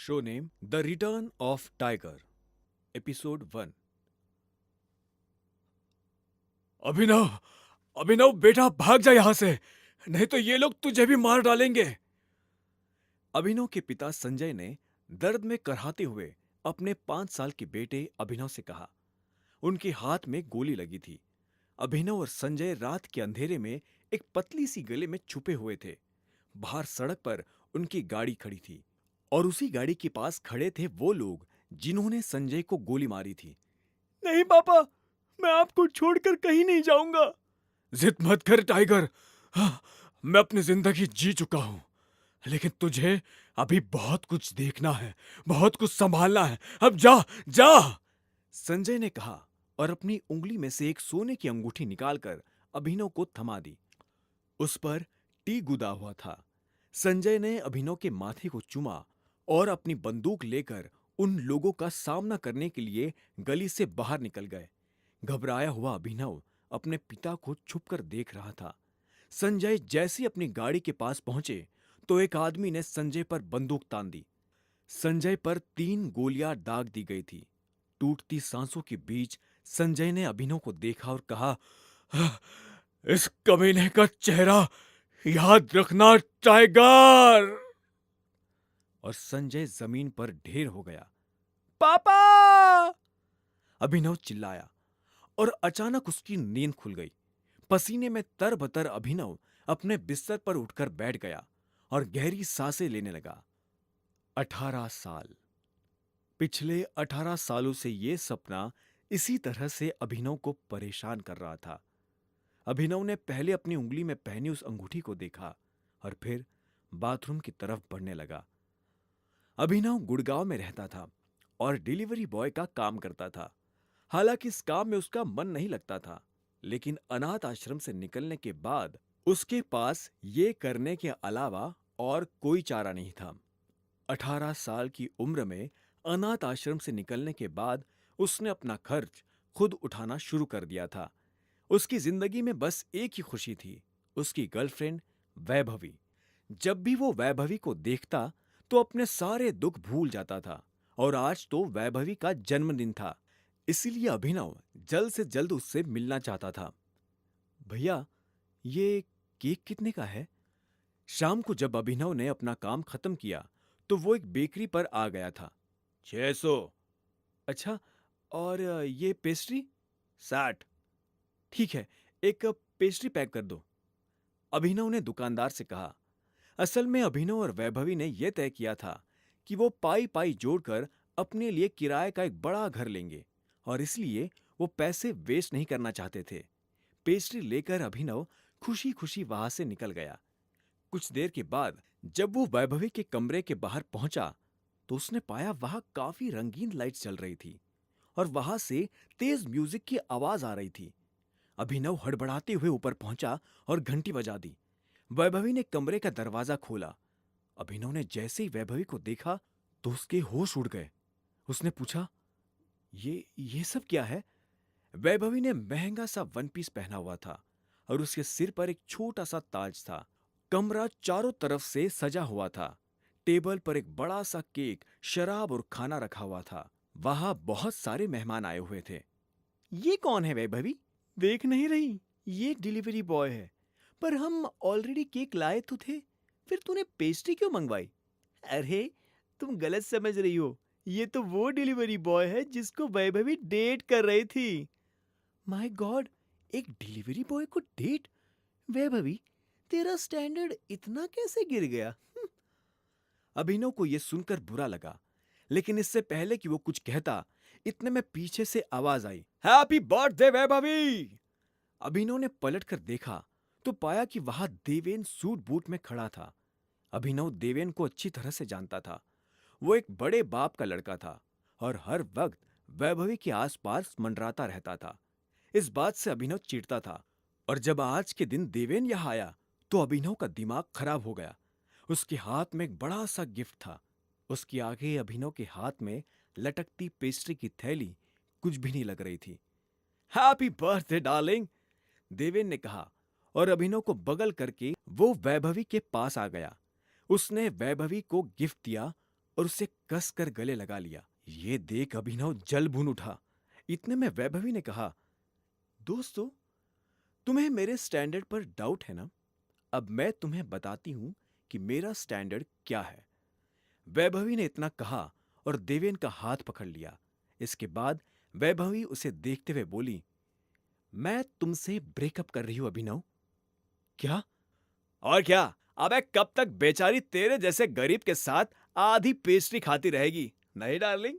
Show name the return of tiger episode 1। अभिनव, अभिनव बेटा भाग जा यहां से, नहीं तो ये लोग तुझे भी मार डालेंगे। अभिनव के पिता संजय ने दर्द में कराहते हुए अपने 5 साल के बेटे अभिनव से कहा। उनके हाथ में गोली लगी थी। अभिनव और संजय रात के अंधेरे में एक पतली सी गली में छुपे हुए थे। बाहर सड़क पर उनकी गाड़ी खड़ी थी और उसी गाड़ी के पास खड़े थे वो लोग जिन्होंने संजय को गोली मारी थी। नहीं पापा, मैं आपको छोड़कर कहीं नहीं जाऊंगा। जिद मत कर टाइगर। हाँ, मैं अपनी जिंदगी जी चुका हूं, लेकिन तुझे अभी बहुत कुछ देखना है, बहुत कुछ संभालना है। अब जा जा, संजय ने कहा और अपनी उंगली में से एक सोने की अंगूठी निकालकर अभिनव को थमा दी। उस पर टी गुदा हुआ था। संजय ने अभिनव के माथे को चूमा और अपनी बंदूक लेकर उन लोगों का सामना करने के लिए गली से बाहर निकल गए। घबराया हुआ अभिनव अपने पिता को छुपकर देख रहा था। संजय जैसे ही अपनी गाड़ी के पास पहुंचे तो एक आदमी ने संजय पर बंदूक तान दी। संजय पर 3 गोलियां दाग दी गई थी। टूटती सांसों के बीच संजय ने अभिनव को देखा और कहा, इस कमीने का चेहरा याद रखना टाइगर। और संजय जमीन पर ढेर हो गया। पापा, अभिनव चिल्लाया और अचानक उसकी नींद खुल गई। पसीने में तरबतर अभिनव अपने बिस्तर पर उठकर बैठ गया और गहरी सांसें लेने लगा। 18 साल। पिछले 18 सालों से यह सपना इसी तरह से अभिनव को परेशान कर रहा था। अभिनव ने पहले अपनी उंगली में पहनी उस अंगूठी को देखा और फिर बाथरूम की तरफ बढ़ने लगा। अभिनव गुड़गांव में रहता था और डिलीवरी बॉय का काम करता था। हालांकि इस काम में उसका मन नहीं लगता था, लेकिन अनाथ आश्रम से निकलने के बाद उसके पास ये करने के अलावा और कोई चारा नहीं था। 18 साल की उम्र में अनाथ आश्रम से निकलने के बाद उसने अपना खर्च खुद उठाना शुरू कर दिया था। उसकी जिंदगी में बस एक ही खुशी थी, उसकी गर्लफ्रेंड वैभवी। जब भी वो वैभवी को देखता तो अपने सारे दुख भूल जाता था और आज तो वैभवी का जन्मदिन था, इसीलिए अभिनव जल्द से जल्द उससे मिलना चाहता था। भैया, ये केक कितने का है? शाम को जब अभिनव ने अपना काम खत्म किया तो वो एक बेकरी पर आ गया था। 600। अच्छा, और ये पेस्ट्री? 60। ठीक है, एक पेस्ट्री पैक कर दो, अभिनव ने दुकानदार से कहा। असल में अभिनव और वैभवी ने यह तय किया था कि वो पाई पाई जोड़कर अपने लिए किराए का एक बड़ा घर लेंगे और इसलिए वो पैसे वेस्ट नहीं करना चाहते थे। पेस्ट्री लेकर अभिनव खुशी खुशी वहां से निकल गया। कुछ देर के बाद जब वो वैभवी के कमरे के बाहर पहुंचा तो उसने पाया वहां काफी रंगीन लाइट्स चल रही थी और वहां से तेज म्यूजिक की आवाज आ रही थी। अभिनव हड़बड़ाते हुए ऊपर पहुंचा और घंटी बजा दी। वैभवी ने कमरे का दरवाजा खोला। अभिनव ने जैसे ही वैभवी को देखा तो उसके होश उड़ गए। उसने पूछा, ये सब क्या है? वैभवी ने महंगा सा वन पीस पहना हुआ था और उसके सिर पर एक छोटा सा ताज था। कमरा चारों तरफ से सजा हुआ था। टेबल पर एक बड़ा सा केक, शराब और खाना रखा हुआ था। वहां बहुत सारे मेहमान आए हुए थे। ये कौन है वैभवी? देख नहीं रही, ये डिलीवरी बॉय है। पर हम ऑलरेडी केक लाए तो थे, फिर तूने पेस्ट्री क्यों मंगवाई? अरे, तुम गलत समझ रही हो। ये तो वो डिलीवरी बॉय है जिसको वैभवी डेट कर रही थी। माय गॉड, एक डिलीवरी बॉय को डेट? वैभवी, तेरा स्टैंडर्ड इतना कैसे गिर गया? अभिनव को यह सुनकर बुरा लगा, लेकिन इससे पहले कि वो कुछ कहता, इतने में पीछे से आवाज आई, हैप्पी बर्थडे वैभवी। अभिनव ने पलटकर देखा तो पाया कि वहां देवेन सूट बूट में खड़ा था। अभिनव देवेन को अच्छी तरह से जानता था। वो एक बड़े बाप का लड़का था और हर वक्त वैभवी के आसपास मंडराता रहता था। इस बात से अभिनव चिढ़ता था और जब आज के दिन देवेन यहां आया तो अभिनव का दिमाग खराब हो गया। उसके हाथ में एक बड़ा सा गिफ्ट था। उसके आगे अभिनव के हाथ में लटकती पेस्ट्री की थैली कुछ भी नहीं लग रही थी। हैप्पी बर्थडे डार्लिंग, देवेन ने कहा और अभिनव को बगल करके वो वैभवी के पास आ गया। उसने वैभवी को गिफ्ट दिया और उसे कस कर गले लगा लिया। ये देख अभिनव जल भून उठा। इतने में वैभवी ने कहा, दोस्तों, तुम्हें मेरे स्टैंडर्ड पर डाउट है ना? अब मैं तुम्हें बताती हूं कि मेरा स्टैंडर्ड क्या है। वैभवी ने इतना कहा और देवेन का हाथ पकड़ लिया। इसके बाद वैभवी उसे देखते हुए बोली, मैं तुमसे ब्रेकअप कर रही हूं अभिनव। क्या? और क्या? अबे कब तक बेचारी तेरे जैसे गरीब के साथ आधी पेस्ट्री खाती रहेगी, नहीं डार्लिंग?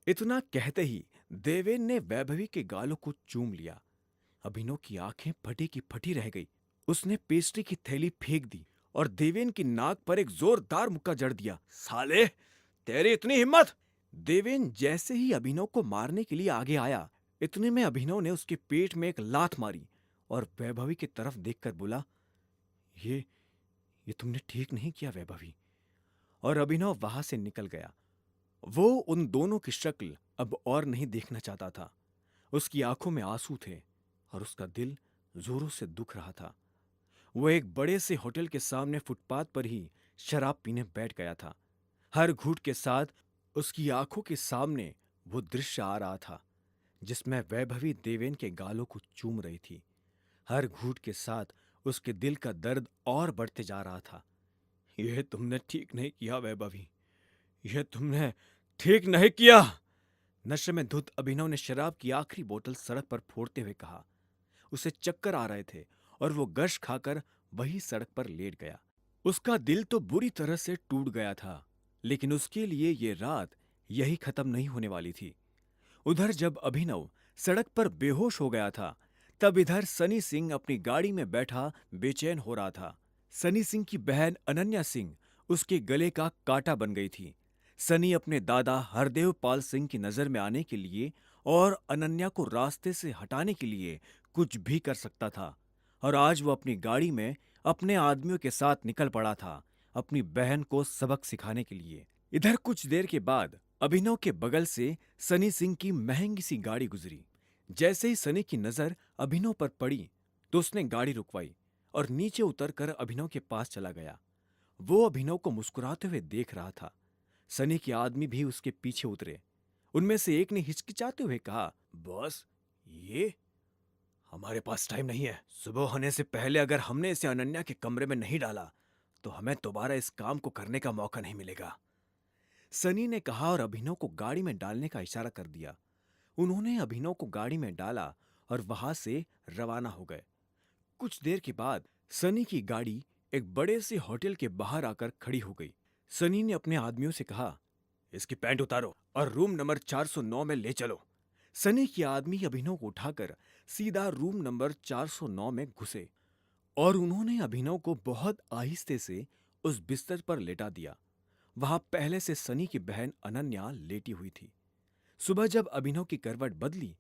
इतना कहते ही देवेन ने वैभवी के गालों को चूम लिया। अभिनव की आंखें फटी की फटी रह गई। उसने पेस्ट्री की थैली फेंक दी और देवेन की नाक पर एक जोरदार मुक्का जड़ दिया। साले, तेरी इतनी हिम्मत! देवेन जैसे ही अभिनव को मारने के लिए आगे आया, इतने में अभिनव ने उसके पेट में एक लात मारी और वैभवी की तरफ देखकर बोला, ये ये तुमने ठीक नहीं किया वैभवी। और अभिनव वहां से निकल गया। वो उन दोनों की शक्ल अब और नहीं देखना चाहता था। उसकी आंखों में आंसू थे और उसका दिल जोरों से दुख रहा था। वो एक बड़े से होटल के सामने फुटपाथ पर ही शराब पीने बैठ गया था। हर घूंट के साथ उसकी आंखों के सामने वो दृश्य आ रहा था जिसमें वैभवी देवेन के गालों को चूम रही थी। हर घूंट के साथ उसके दिल का दर्द और बढ़ते जा रहा था। यह तुमने ठीक नहीं किया वैभवी, यह तुमने ठीक नहीं किया। नशे में धुत अभिनव ने शराब की आखिरी बोतल सड़क पर फोड़ते हुए कहा। उसे चक्कर आ रहे थे और वो गश खाकर वही सड़क पर लेट गया। उसका दिल तो बुरी तरह से टूट गया था, लेकिन उसके लिए ये रात यही खत्म नहीं होने वाली थी। उधर जब अभिनव सड़क पर बेहोश हो गया था, तब इधर सनी सिंह अपनी गाड़ी में बैठा बेचैन हो रहा था। सनी सिंह की बहन अनन्या सिंह उसके गले का कांटा बन गई थी। सनी अपने दादा हरदेव पाल सिंह की नजर में आने के लिए और अनन्या को रास्ते से हटाने के लिए कुछ भी कर सकता था, और आज वो अपनी गाड़ी में अपने आदमियों के साथ निकल पड़ा था अपनी बहन को सबक सिखाने के लिए। इधर कुछ देर के बाद अभिनव के बगल से सनी सिंह की महंगी सी गाड़ी गुजरी। जैसे ही सनी की नजर अभिनव पर पड़ी तो उसने गाड़ी रुकवाई और नीचे उतरकर अभिनव के पास चला गया। वो अभिनव को मुस्कुराते हुए देख रहा था। सनी के आदमी भी उसके पीछे उतरे। उनमें से एक ने हिचकिचाते हुए कहा, बॉस, ये हमारे पास टाइम नहीं है। सुबह होने से पहले अगर हमने इसे अनन्या के कमरे में नहीं डाला तो हमें दोबारा इस काम को करने का मौका नहीं मिलेगा। सनी ने कहा और अभिनव को गाड़ी में डालने का इशारा कर दिया। उन्होंने अभिनव को गाड़ी में डाला और वहां से रवाना हो गए। कुछ देर के बाद सनी की गाड़ी एक बड़े से होटल के बाहर आकर खड़ी हो गई। सनी ने अपने आदमियों से कहा, इसकी पैंट उतारो और रूम नंबर 409 में ले चलो। सनी के आदमी अभिनव को उठाकर सीधा रूम नंबर 409 में घुसे और उन्होंने अभिनव को बहुत आहिस्ते से उस बिस्तर पर लेटा दिया। वहां पहले से सनी की बहन अनन्या लेटी हुई थी। सुबह जब अभिनव की करवट बदली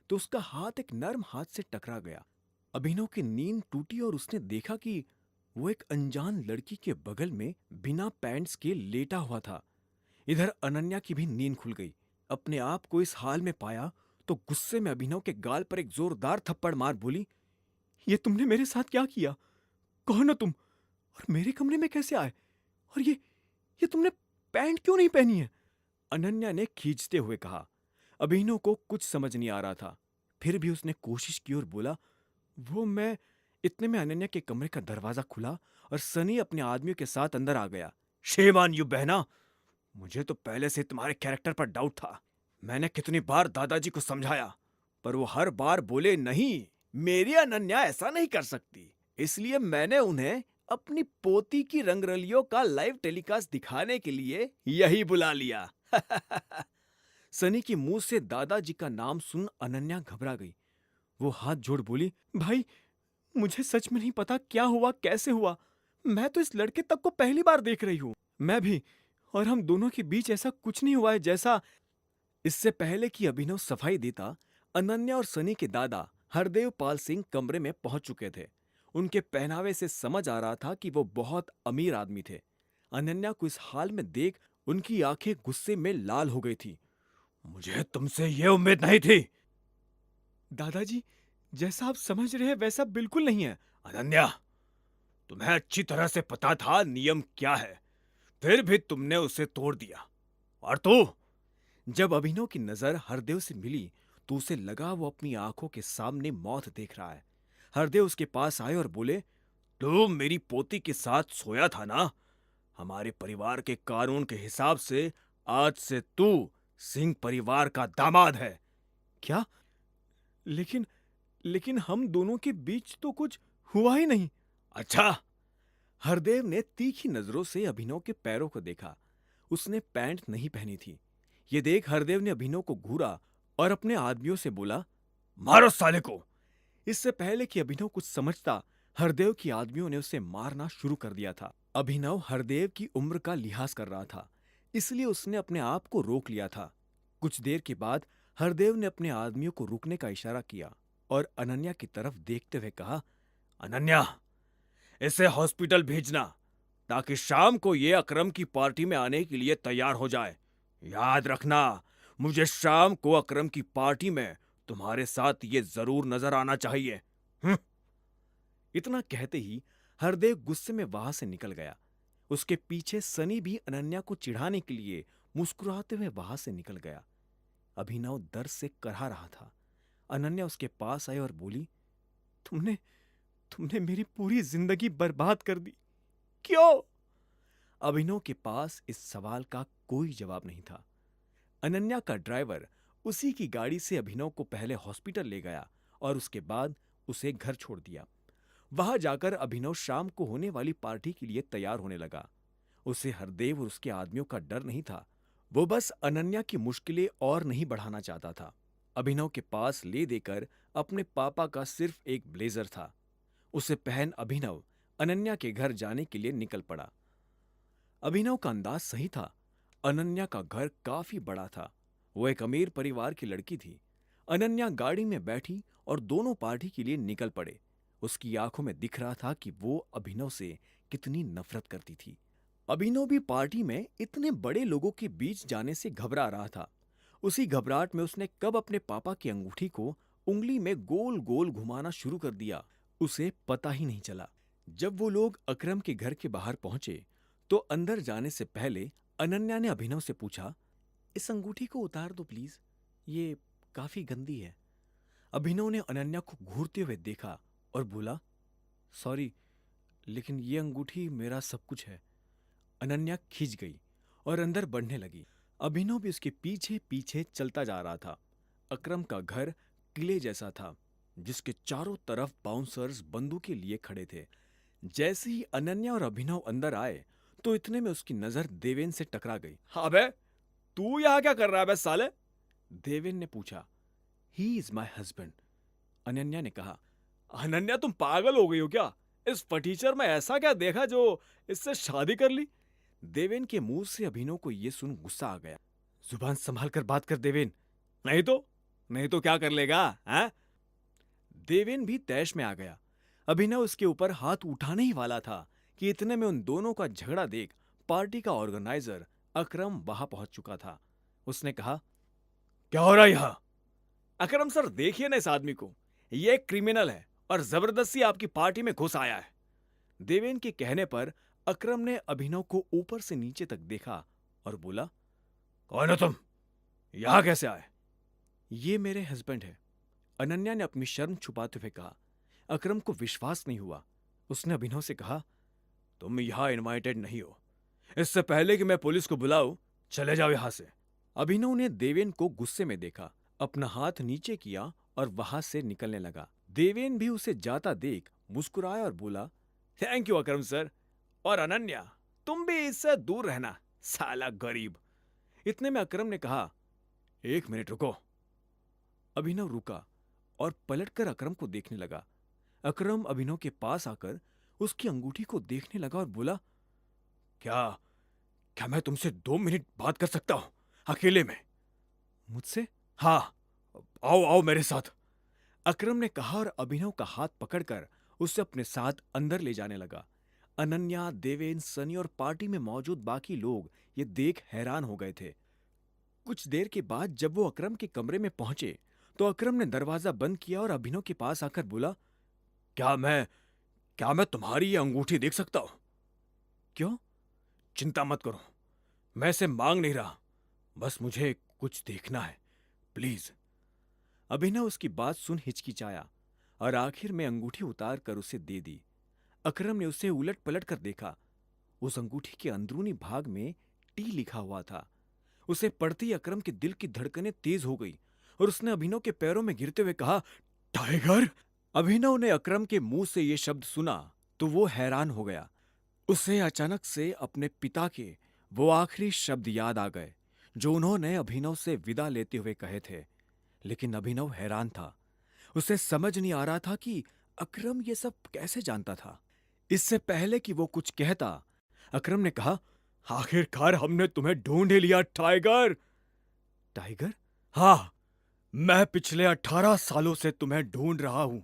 तो उसका हाथ एक नर्म हाथ से टकरा गया। अभिनव की नींद टूटी और उसने देखा कि वो एक अनजान लड़की के बगल में बिना पैंट्स के लेटा हुआ था। इधर अनन्या की भी नींद खुल गई। अपने आप को इस हाल में पाया तो गुस्से में अभिनव के गाल पर एक जोरदार थप्पड़ मार बोली, ये तुमने मेरे साथ क्या किया? कौन हो तुम और मेरे कमरे में कैसे आए? और ये तुमने पैंट क्यों नहीं पहनी है? अनन्या ने खींचते हुए कहा। अभिनव को कुछ समझ नहीं आ रहा था, फिर भी उसने कोशिश की और बोला, वो मैं। इतने में अनन्या के कमरे का दरवाजा खुला और सनी अपने आदमियों के साथ अंदर आ गया। शेम ऑन यू बहना, मुझे तो पहले से तुम्हारे कैरेक्टर पर डाउट था। मैंने कितनी बार दादाजी को समझाया पर वो हर बार बोले नहीं, मेरी अनन्या ऐसा नहीं कर सकती। इसलिए मैंने उन्हें अपनी पोती की रंगरलियों का लाइव टेलीकास्ट दिखाने के लिए यही बुला लिया। सनी के मुंह से दादाजी का नाम सुन अनन्या घबरा गई। वो हाथ जोड़ बोली, भाई, मुझे सच में नहीं पता क्या हुआ, कैसे हुआ। मैं तो इस लड़के तक को पहली बार देख रही हूँ। मैं भी, और हम दोनों के बीच ऐसा कुछ नहीं हुआ है जैसा। इससे पहले कि अभिनव सफाई देता, अनन्या और सनी के दादा हरदेव पाल सिंह कमरे में पहुंच चुके थे। उनके पहनावे से समझ आ रहा था कि वो बहुत अमीर आदमी थे। अनन्या को इस हाल में देख उनकी आंखें गुस्से में लाल हो गई थी। मुझे तुमसे ये उम्मीद नहीं थी। दादाजी, जैसा आप समझ रहे हैं वैसा बिल्कुल नहीं है। अनन्या, तुम्हें अच्छी तरह से पता था नियम क्या है, फिर भी तुमने उसे तोड़ दिया। और तू? जब अभिनव की नजर हरदेव से मिली तो उसे लगा वो अपनी आंखों के सामने मौत देख रहा है। हरदेव उसके पास आए और बोले, तू मेरी पोती के साथ सोया था ना? हमारे परिवार के कानून के हिसाब से आज से तू सिंह परिवार का दामाद है। क्या? लेकिन लेकिन हम दोनों के बीच तो कुछ हुआ ही नहीं। अच्छा। हरदेव ने तीखी नजरों से अभिनव के पैरों को देखा। उसने पैंट नहीं पहनी थी। ये देख हरदेव ने अभिनव को घूरा और अपने आदमियों से बोला, मारो साले को। इससे पहले कि अभिनव कुछ समझता, हरदेव की आदमियों ने उसे मारना शुरू कर दिया था। अभिनव हरदेव की उम्र का लिहाज कर रहा था, इसलिए उसने अपने आप को रोक लिया था। कुछ देर के बाद हरदेव ने अपने आदमियों को रुकने का इशारा किया और अनन्या की तरफ देखते हुए कहा, अनन्या, इसे हॉस्पिटल भेजना ताकि शाम को ये अकरम की पार्टी में आने के लिए तैयार हो जाए। याद रखना, मुझे शाम को अकरम की पार्टी में तुम्हारे साथ ये जरूर नजर आना चाहिए। हम्म। इतना कहते ही हरदेव गुस्से में वहां से निकल गया। उसके पीछे सनी भी अनन्या को चिढ़ाने के लिए मुस्कुराते हुए वहां से निकल गया। अभिनव दर्द से करहा रहा था। अनन्या उसके पास आई और बोली, तुमने तुमने मेरी पूरी जिंदगी बर्बाद कर दी। क्यों? अभिनव के पास इस सवाल का कोई जवाब नहीं था। अनन्या का ड्राइवर उसी की गाड़ी से अभिनव को पहले हॉस्पिटल ले गया और उसके बाद उसे घर छोड़ दिया। वहां जाकर अभिनव शाम को होने वाली पार्टी के लिए तैयार होने लगा। उसे हरदेव और उसके आदमियों का डर नहीं था। वो बस अनन्या की मुश्किलें और नहीं बढ़ाना चाहता था। अभिनव के पास ले देकर अपने पापा का सिर्फ एक ब्लेजर था। उसे पहन अभिनव अनन्या के घर जाने के लिए निकल पड़ा। अभिनव का अंदाज सही था। अनन्या का घर काफी बड़ा था। वो एक अमीर परिवार की लड़की थी। अनन्या गाड़ी में बैठी और दोनों पार्टी के लिए निकल पड़े। उसकी आंखों में दिख रहा था कि वो अभिनव से कितनी नफरत करती थी। अभिनव भी पार्टी में इतने बड़े लोगों के बीच जाने से घबरा रहा था। उसी घबराहट में उसने कब अपने पापा की अंगूठी को उंगली में गोल गोल घुमाना शुरू कर दिया, उसे पता ही नहीं चला। जब वो लोग अकरम के घर के बाहर पहुंचे तो अंदर जाने से पहले अनन्या ने अभिनव से पूछा, इस अंगूठी को उतार दो प्लीज, ये काफी गंदी है। अभिनव ने अनन्या को घूरते हुए देखा और बोला, सॉरी, लेकिन ये अंगूठी मेरा सब कुछ है। अनन्या खिंच गई और अंदर बढ़ने लगी। अभिनव भी उसके पीछे पीछे चलता जा रहा था। अकरम का घर किले जैसा था, जिसके चारों तरफ बाउंसर्स बंदूकें लिए खड़े थे। जैसे ही अनन्या और अभिनव अंदर आए तो इतने में उसकी नजर देवेन से टकरा गई। हाँ बे, तू यहां क्या कर रहा है बे साले? देवेन ने पूछा। He is my husband, Ananya ने कहा। अनन्या, तुम पागल हो गई हो क्या? इस फटीचर में ऐसा क्या देखा जो इससे शादी कर ली? देवेन के मुंह से अभिनव को यह सुन गुस्सा आ गया। जुबान संभाल कर बात कर देवेन, नहीं तो क्या कर लेगा? हैं? देवेन भी तैश में आ गया। अभिनव उसके ऊपर हाथ उठाने ही वाला था कि इतने में उन दोनों का झगड़ा देख पार्टी का ऑर्गेनाइजर अकरम वहां पहुंच चुका था। उसने कहा, क्या हो रहा है यहां? अकरम सर, देखिए ना इस आदमी को, ये एक क्रिमिनल है और जबरदस्ती आपकी पार्टी में घुस आया है। देवेन के कहने पर अकरम ने अभिनव को ऊपर से नीचे तक देखा और बोला, कौन हो तुम? यहां कैसे आए? ये मेरे हस्बैंड है, अनन्या ने अपनी शर्म छुपाते हुए कहा। अकरम को विश्वास नहीं हुआ। उसने अभिनव से कहा, तुम यहां इनवाइटेड नहीं हो। इससे पहले कि मैं पुलिस को बुलाऊं, चले जाओ यहां से। अभिनव ने देवेन को गुस्से में देखा, अपना हाथ नीचे किया और वहां से निकलने लगा। देवेन भी उसे जाता देख मुस्कुराया और बोला, थैंक यू अकरम सर। और अनन्या, तुम भी इससे दूर रहना, साला गरीब। इतने में अकरम ने कहा, एक मिनट रुको। अभिनव रुका और पलटकर अकरम को देखने लगा। अकरम अभिनव के पास आकर उसकी अंगूठी को देखने लगा और बोला, क्या क्या मैं तुमसे 2 मिनट बात कर सकता हूं, अकेले में? मुझसे? हाँ, आओ आओ मेरे साथ, अकरम ने कहा और अभिनव का हाथ पकड़कर उसे अपने साथ अंदर ले जाने लगा। अनन्या, देवेन, सनी और पार्टी में मौजूद बाकी लोग ये देख हैरान हो गए थे। कुछ देर के बाद जब वो अकरम के कमरे में पहुंचे तो अकरम ने दरवाजा बंद किया और अभिनव के पास आकर बोला, क्या मैं तुम्हारी ये अंगूठी देख सकता हूं? क्यों? चिंता मत करो, मैं इसे मांग नहीं रहा, बस मुझे कुछ देखना है, प्लीज। अभिनव उसकी बात सुन हिचकिचाया और आखिर में अंगूठी उतार कर उसे दे दी। अकरम ने उसे उलट पलट कर देखा। उस अंगूठी के अंदरूनी भाग में टी लिखा हुआ था। उसे पढ़ते ही अकरम के दिल की धड़कनें तेज हो गई और उसने अभिनव के पैरों में गिरते हुए कहा, टाइगर। अभिनव ने अकरम के मुंह से यह शब्द सुना तो वो हैरान हो गया। उसे अचानक से अपने पिता के वो आखिरी शब्द याद आ गए जो उन्होंने अभिनव से विदा लेते हुए कहे थे। लेकिन अभिनव हैरान था। उसे समझ नहीं आ रहा था कि अकरम ये सब कैसे जानता था। इससे पहले कि वो कुछ कहता, अकरम ने कहा, आखिरकार हमने तुम्हें ढूंढ ही लिया टाइगर। टाइगर? हाँ, मैं पिछले 18 सालों से तुम्हें ढूंढ रहा हूं।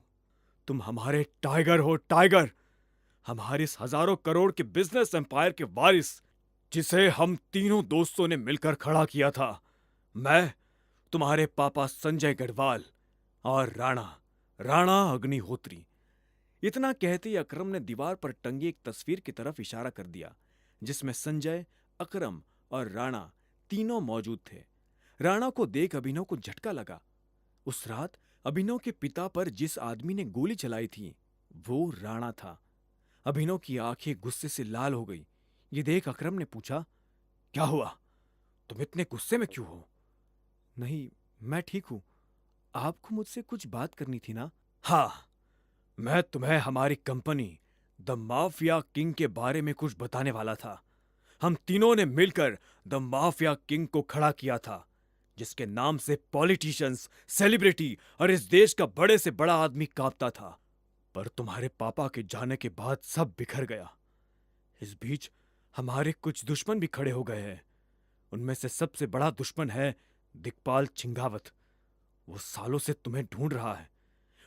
तुम हमारे टाइगर हो, टाइगर। हमारे इस हजारों करोड़ के बिजनेस एम्पायर के वारिस, जिसे हम तीनों दोस्तों ने मिलकर खड़ा किया था। मैं, तुम्हारे पापा संजय गढ़वाल और राणा राणा अग्निहोत्री। इतना कहते ही अकरम ने दीवार पर टंगी एक तस्वीर की तरफ इशारा कर दिया जिसमें संजय, अकरम और राणा तीनों मौजूद थे। राणा को देख अभिनव को झटका लगा। उस रात अभिनव के पिता पर जिस आदमी ने गोली चलाई थी वो राणा था। अभिनव की आंखें गुस्से से लाल हो गई। ये देख अकरम ने पूछा, क्या हुआ? तुम इतने गुस्से में क्यों हो? नहीं, मैं ठीक हूं। आपको मुझसे कुछ बात करनी थी ना? हाँ, मैं तुम्हें हमारी कंपनी द माफिया किंग के बारे में कुछ बताने वाला था। हम तीनों ने मिलकर द माफिया किंग को खड़ा किया था, जिसके नाम से पॉलिटिशियंस, सेलिब्रिटी और इस देश का बड़े से बड़ा आदमी कांपता था। पर तुम्हारे पापा के जाने के बाद सब बिखर गया। इस बीच हमारे कुछ दुश्मन भी खड़े हो गए हैं। उनमें से सबसे बड़ा दुश्मन है दिक्पाल छिंगावत। वो सालों से तुम्हें ढूंढ रहा है।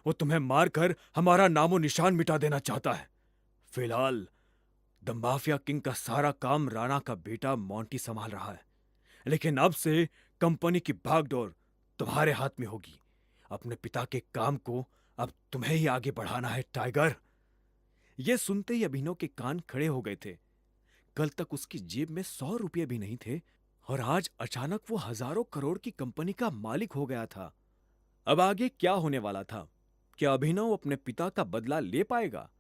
वो तुम्हें मारकर हमारा नामो निशान मिटा देना चाहता है। फिलहाल द माफिया किंग का सारा काम राणा का बेटा मोंटी संभाल रहा है। लेकिन अब से कंपनी की भागडोर तुम्हारे हाथ में होगी। अपने पिता के काम को अब तुम्हें ही आगे बढ़ाना है, टाइगर। यह सुनते ही अभिनव के कान खड़े हो गए थे। कल तक उसकी जेब में 100 रुपये भी नहीं थे और आज अचानक वो हजारों करोड़ की कंपनी का मालिक हो गया था। अब आगे क्या होने वाला था? क्या अभिनव अपने पिता का बदला ले पाएगा?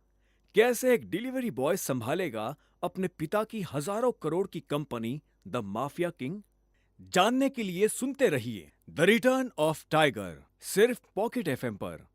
कैसे एक डिलीवरी बॉय संभालेगा अपने पिता की हजारों करोड़ की कंपनी द माफिया किंग? जानने के लिए सुनते रहिए द रिटर्न ऑफ टाइगर, सिर्फ पॉकेट एफएम पर।